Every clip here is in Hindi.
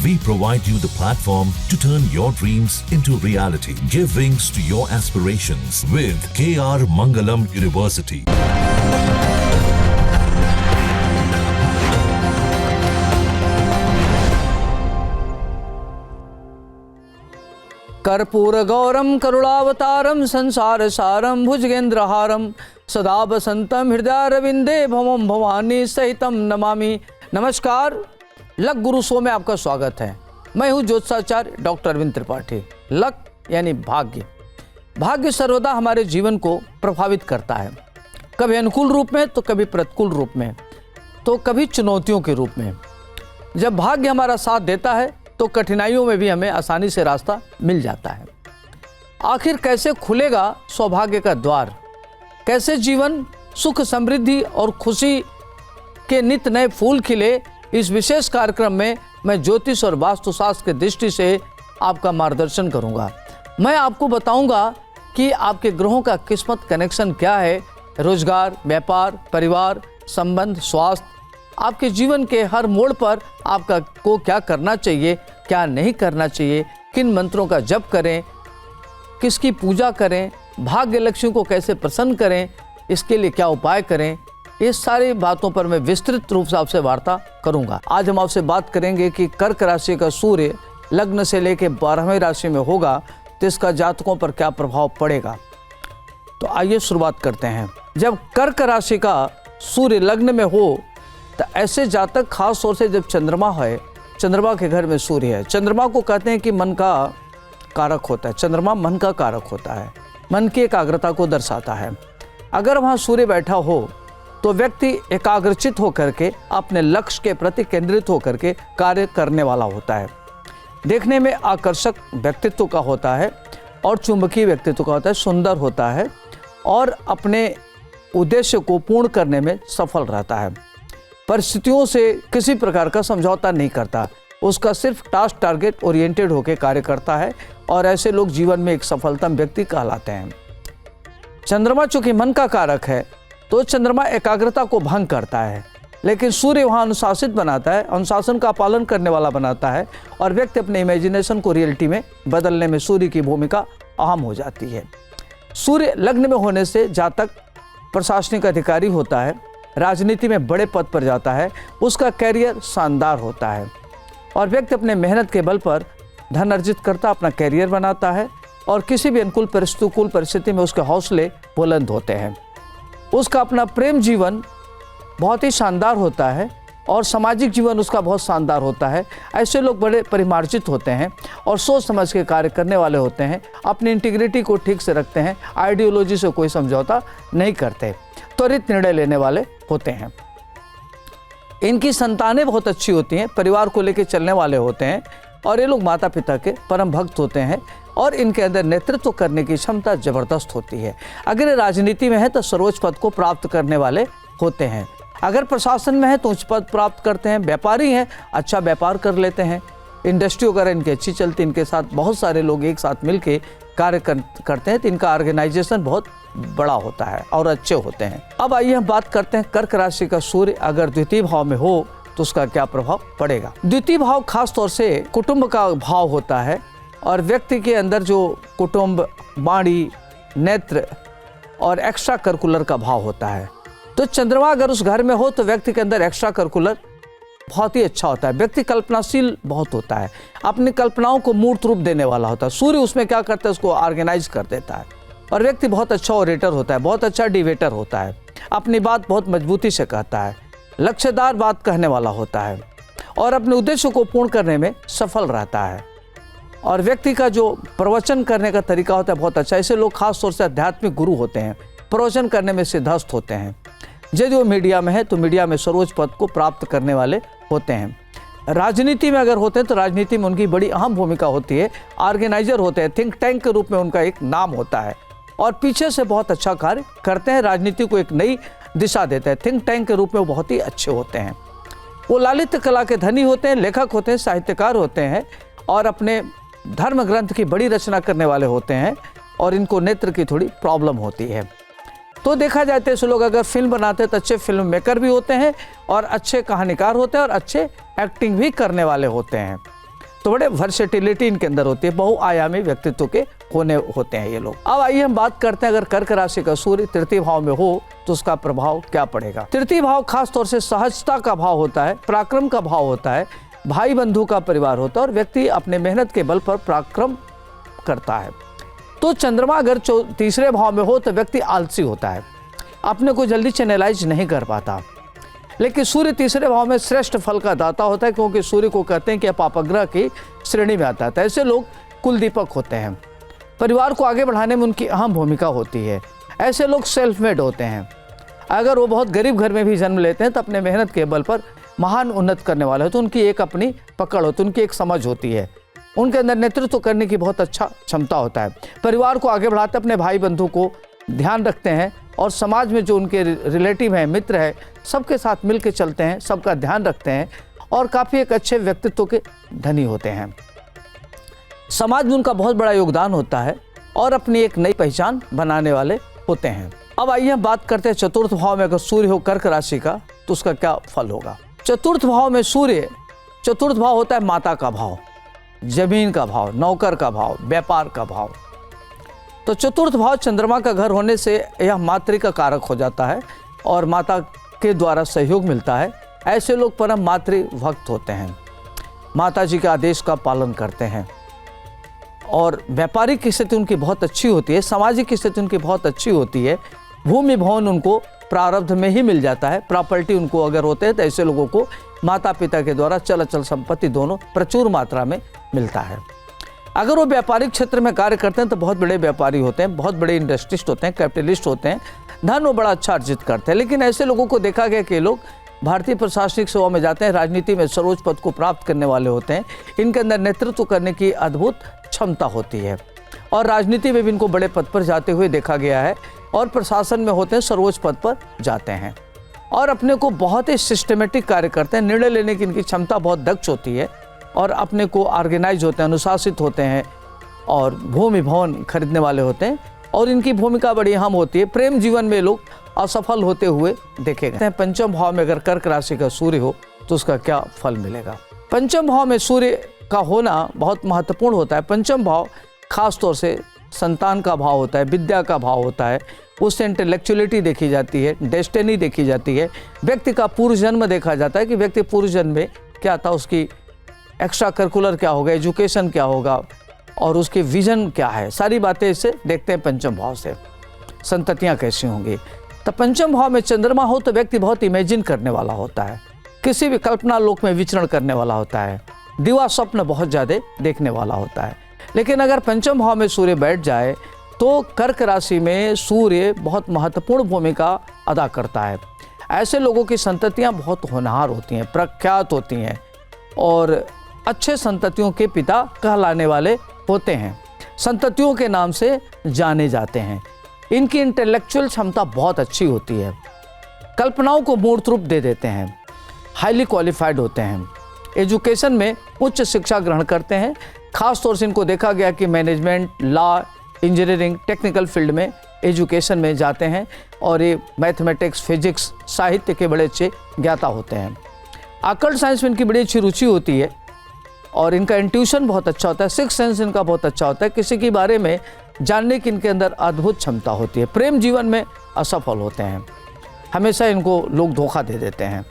We provide you the platform to turn your dreams into reality. Give wings to your aspirations with KR Mangalam University. कर्पूरगौरम करुणावतारम संसार सारम भुजगेंद्रहारम सदा वसंतम हृदयारविंदे भवम भवानी सहितम नमामि। नमस्कार, लक गुरु शो में आपका स्वागत है। मैं हूँ ज्योतिषाचार्य डॉक्टर अरविंद त्रिपाठी। लक यानी भाग्य। भाग्य सर्वदा हमारे जीवन को प्रभावित करता है, कभी अनुकूल रूप में तो कभी प्रतिकूल रूप में, तो कभी चुनौतियों के रूप में। जब भाग्य हमारा साथ देता है तो कठिनाइयों में भी हमें आसानी से रास्ता मिल जाता है। आखिर कैसे खुलेगा सौभाग्य का द्वार, कैसे जीवन सुख समृद्धि और खुशी के नित नए फूल खिले, इस विशेष कार्यक्रम में मैं ज्योतिष और वास्तुशास्त्र की दृष्टि से आपका मार्गदर्शन करूंगा। मैं आपको बताऊंगा कि आपके ग्रहों का किस्मत कनेक्शन क्या है, रोजगार, व्यापार, परिवार, संबंध, स्वास्थ्य, आपके जीवन के हर मोड़ पर आपका को क्या करना चाहिए, क्या नहीं करना चाहिए, किन मंत्रों का जप करें, किसकी पूजा करें, भाग्य लक्ष्मी को कैसे प्रसन्न करें, इसके लिए क्या उपाय करें, ये सारी बातों पर मैं विस्तृत रूप से आपसे वार्ता करूंगा। आज हम आपसे बात करेंगे कि कर्क राशि का सूर्य लग्न से लेकर 12वें राशि में होगा तो इसका जातकों पर क्या प्रभाव पड़ेगा। तो आइए शुरुआत करते हैं। जब कर्क राशि का सूर्य लग्न में हो तो ऐसे जातक, खास तौर से जब चंद्रमा है, चंद्रमा के घर में सूर्य है। चंद्रमा को कहते हैं कि मन का कारक होता है। चंद्रमा मन का कारक होता है, मन की एकाग्रता को दर्शाता है। अगर वहाँ सूर्य बैठा हो तो व्यक्ति एकाग्रचित होकर के अपने लक्ष्य के प्रति केंद्रित होकर के कार्य करने वाला होता है। देखने में आकर्षक व्यक्तित्व का होता है और चुंबकीय व्यक्तित्व का होता है, सुंदर होता है और अपने उद्देश्य को पूर्ण करने में सफल रहता है। परिस्थितियों से किसी प्रकार का समझौता नहीं करता, उसका सिर्फ टास्क टारगेट ओरिएंटेड होकर कार्य करता है और ऐसे लोग जीवन में एक सफलतम व्यक्ति कहलाते हैं। चंद्रमा चूंकि मन का कारक है तो चंद्रमा एकाग्रता को भंग करता है, लेकिन सूर्य वहाँ अनुशासित बनाता है, अनुशासन का पालन करने वाला बनाता है और व्यक्ति अपने इमेजिनेशन को रियलिटी में बदलने में सूर्य की भूमिका अहम हो जाती है। सूर्य लग्न में होने से जातक प्रशासनिक अधिकारी होता है, राजनीति में बड़े पद पर जाता है, उसका कैरियर शानदार होता है और व्यक्ति अपने मेहनत के बल पर धन अर्जित करता, अपना कैरियर बनाता है और किसी भी अनुकूल प्रतिकूल परिस्थिति में उसके हौसले बुलंद होते हैं। उसका अपना प्रेम जीवन बहुत ही शानदार होता है और सामाजिक जीवन उसका बहुत शानदार होता है। ऐसे लोग बड़े परिमार्जित होते हैं और सोच समझ के कार्य करने वाले होते हैं, अपनी इंटीग्रिटी को ठीक से रखते हैं, आइडियोलॉजी से कोई समझौता नहीं करते, त्वरित निर्णय लेने वाले होते हैं। इनकी संतानें बहुत अच्छी होती हैं, परिवार को लेकर चलने वाले होते हैं और ये लोग माता पिता के परम भक्त होते हैं और इनके अंदर नेतृत्व करने की क्षमता जबरदस्त होती है। अगर ये राजनीति में है तो सर्वोच्च पद को प्राप्त करने वाले होते हैं, अगर प्रशासन में है तो उच्च पद प्राप्त करते हैं, व्यापारी हैं अच्छा व्यापार कर लेते हैं, इंडस्ट्री वगैरह इनकी अच्छी चलती, इनके साथ बहुत सारे लोग एक साथ मिलके कार्य करते हैं तो इनका ऑर्गेनाइजेशन बहुत बड़ा होता है और अच्छे होते हैं। अब आइए हम बात करते हैं कर्क राशि का सूर्य अगर द्वितीय भाव में हो तो उसका क्या प्रभाव पड़ेगा। द्वितीय भाव खास तौर से कुटुंब का भाव होता है और व्यक्ति के अंदर जो कुटुंब, वाणी, नेत्र और एक्स्ट्रा करिकुलर का भाव होता है। तो चंद्रमा अगर उस घर में हो तो व्यक्ति के अंदर एक्स्ट्रा करिकुलर बहुत ही अच्छा होता है। व्यक्ति कल्पनाशील बहुत होता है, अपनी कल्पनाओं को मूर्त रूप देने वाला होता है। सूर्य उसमें क्या करता है, उसको ऑर्गेनाइज कर देता है और व्यक्ति बहुत अच्छा ओरेटर होता है, बहुत अच्छा डिबेटर होता है, अपनी बात बहुत मजबूती से कहता है, लक्ष्यदार बात कहने वाला होता है और अपने उद्देश्य को पूर्ण करने में सफल रहता है। और व्यक्ति का जो प्रवचन करने का तरीका होता है बहुत अच्छा। ऐसे लोग खास तौर से आध्यात्मिक गुरु होते हैं, प्रवचन करने में सिद्धस्त होते हैं। यदि वो मीडिया में है तो मीडिया में सर्वोच्च पद को प्राप्त करने वाले होते हैं। राजनीति में अगर होते हैं तो राजनीति में उनकी बड़ी अहम भूमिका होती है, ऑर्गेनाइजर होते हैं, थिंक टैंक के रूप में उनका एक नाम होता है और पीछे से बहुत अच्छा कार्य करते हैं, राजनीति को एक नई दिशा देते हैं। थिंक टैंक के रूप में वो बहुत ही अच्छे होते हैं। वो ललित कला के धनी होते हैं, लेखक होते हैं, साहित्यकार होते हैं और अपने धर्म ग्रंथ की बड़ी रचना करने वाले होते हैं और इनको नेत्र की थोड़ी प्रॉब्लम होती है। तो देखा जाए तो ऐसे लोग अगर फिल्म बनाते हैं तो अच्छे फिल्म मेकर भी होते हैं और अच्छे कहानीकार होते हैं और अच्छे एक्टिंग भी करने वाले होते हैं। तो बड़े वर्सेटिलिटी इनके अंदर होती है, बहुआयामी व्यक्तित्व के होते हैं ये लोग। अब आइए हम बात करते हैं, अगर कर्क राशि का सूर्य तृतीय भाव में हो तो उसका प्रभाव क्या पड़ेगा। तृतीय भाव खास तौर से सहजता का भाव होता है, पराक्रम का भाव होता है, भाई बंधु का परिवार होता है और व्यक्ति अपने मेहनत के बल पर पराक्रम करता है। तो चंद्रमा अगर तीसरे भाव में हो तो व्यक्ति आलसी होता है, अपने को जल्दी चैनलाइज नहीं कर पाता। लेकिन सूर्य तीसरे भाव में श्रेष्ठ फल का दाता होता है, क्योंकि सूर्य को कहते हैं कि पापग्रह की श्रेणी में आता है। तो ऐसे लोग कुलदीपक होते हैं, परिवार को आगे बढ़ाने में उनकी अहम भूमिका होती है। ऐसे लोग सेल्फ मेड होते हैं। अगर वो बहुत गरीब घर में भी जन्म लेते हैं तो अपने मेहनत के बल पर महान उन्नत करने वाले होते हैं। उनकी एक अपनी पकड़ होती है, उनकी एक समझ होती है, उनके अंदर नेतृत्व करने की बहुत अच्छा क्षमता होता है। परिवार को आगे बढ़ाते अपने भाई बंधु को ध्यान रखते हैं और समाज में जो उनके रिलेटिव हैं, मित्र हैं, सबके साथ मिल के चलते हैं, सबका ध्यान रखते हैं और काफ़ी एक अच्छे व्यक्तित्व के धनी होते हैं। समाज में उनका बहुत बड़ा योगदान होता है और अपनी एक नई पहचान बनाने वाले होते हैं। अब आइए हम बात करते हैं चतुर्थ भाव में अगर सूर्य हो कर्क राशि का तो उसका क्या फल होगा। चतुर्थ भाव में सूर्य, चतुर्थ भाव होता है माता का भाव, जमीन का भाव, नौकर का भाव, व्यापार का भाव। तो चतुर्थ भाव चंद्रमा का घर होने से यह मातृ का कारक हो जाता है और माता के द्वारा सहयोग मिलता है। ऐसे लोग परम मातृ भक्त होते हैं, माता जी के आदेश का पालन करते हैं और व्यापारिक स्थिति उनकी बहुत अच्छी होती है, सामाजिक स्थिति उनकी बहुत अच्छी होती है। भूमि भवन उनको प्रारब्ध में ही मिल जाता है, प्रॉपर्टी उनको अगर होते हैं तो ऐसे लोगों को माता पिता के द्वारा चल अचल संपत्ति दोनों प्रचुर मात्रा में मिलता है। अगर वो व्यापारिक क्षेत्र में कार्य करते हैं तो बहुत बड़े व्यापारी होते हैं, बहुत बड़े इंडस्ट्रिस्ट होते हैं, कैपिटलिस्ट होते हैं, धन वो बड़ा अच्छा अर्जित करते हैं। लेकिन ऐसे लोगों को देखा गया कि लोग भारतीय प्रशासनिक सेवा में जाते हैं, राजनीति में सर्वोच्च पद को प्राप्त करने वाले होते हैं। इनके अंदर नेतृत्व करने की अद्भुत क्षमता होती है और राजनीति में भी इनको बड़े पद पर जाते हुए देखा गया है और प्रशासन में होते हैं, सर्वोच्च पद पर जाते हैं और अपने को बहुत ही सिस्टमेटिक कार्य करते हैं। निर्णय लेने की इनकी क्षमता बहुत दक्ष होती है और अपने को ऑर्गेनाइज होते हैं, अनुशासित होते हैं और भूमि भवन खरीदने वाले होते हैं और इनकी भूमिका बड़ी अहम होती है। प्रेम जीवन में लोग असफल होते हुए देखे गए हैं। पंचम भाव में अगर कर्क राशि का सूर्य हो तो उसका क्या फल मिलेगा। पंचम भाव में सूर्य का होना बहुत महत्वपूर्ण होता है। पंचम भाव खास तौर से संतान का भाव होता है, विद्या का भाव होता है, उससे इंटेलेक्चुअलिटी देखी जाती है, डेस्टिनी देखी जाती है, व्यक्ति का पूर्व जन्म देखा जाता है कि व्यक्ति पूर्व जन्म में क्या था, उसकी एक्स्ट्रा करिकुलर क्या होगा, एजुकेशन क्या होगा और उसकी विजन क्या है, सारी बातें इससे देखते हैं। पंचम भाव से संततियाँ कैसी होंगी। तो पंचम भाव में चंद्रमा हो तो व्यक्ति बहुत इमेजिन करने वाला होता है, किसी भी कल्पना लोक में विचरण करने वाला होता है, दिवा स्वप्न बहुत ज़्यादा देखने वाला होता है। लेकिन अगर पंचम भाव में सूर्य बैठ जाए तो कर्क राशि में सूर्य बहुत महत्वपूर्ण भूमिका अदा करता है। ऐसे लोगों की संततियाँ बहुत होनहार होती हैं, प्रख्यात होती हैं और अच्छे संततियों के पिता कहलाने वाले होते हैं, संततियों के नाम से जाने जाते हैं। इनकी इंटेलेक्चुअल क्षमता बहुत अच्छी होती है, कल्पनाओं को मूर्त रूप दे देते हैं, हाईली क्वालिफाइड होते हैं, एजुकेशन में उच्च शिक्षा ग्रहण करते हैं। खास तौर से इनको देखा गया कि management, law, engineering, technical field में एजुकेशन में जाते हैं और ये मैथमेटिक्स, फिजिक्स, साहित्य के बड़े अच्छे ज्ञाता होते हैं। अकल्ट साइंस में इनकी बड़ी अच्छी रुचि होती है और इनका इंट्यूशन बहुत अच्छा होता है, सिक्स सेंस इनका बहुत अच्छा होता है, किसी के बारे में जानने की इनके अंदर अद्भुत क्षमता होती है। प्रेम जीवन में असफल होते हैं, हमेशा इनको लोग धोखा दे देते हैं,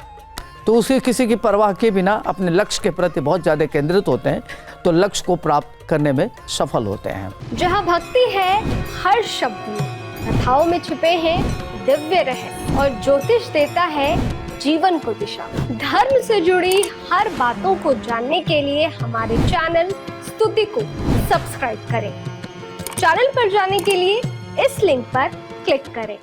तो उसके किसी की परवाह के बिना अपने लक्ष्य के प्रति बहुत ज़्यादा केंद्रित होते हैं, तो लक्ष्य को प्राप्त करने में सफल होते हैं। जहाँ भक्ति है हर शब्द में, कथाओं में छुपे हैं दिव्य रहस्य और ज्योतिष देता है जीवन को दिशा। धर्म से जुड़ी हर बातों को जानने के लिए हमारे चैनल स्तुति को सब्सक्राइब करें। चैनल पर जाने के लिए इस लिंक पर क्लिक करें।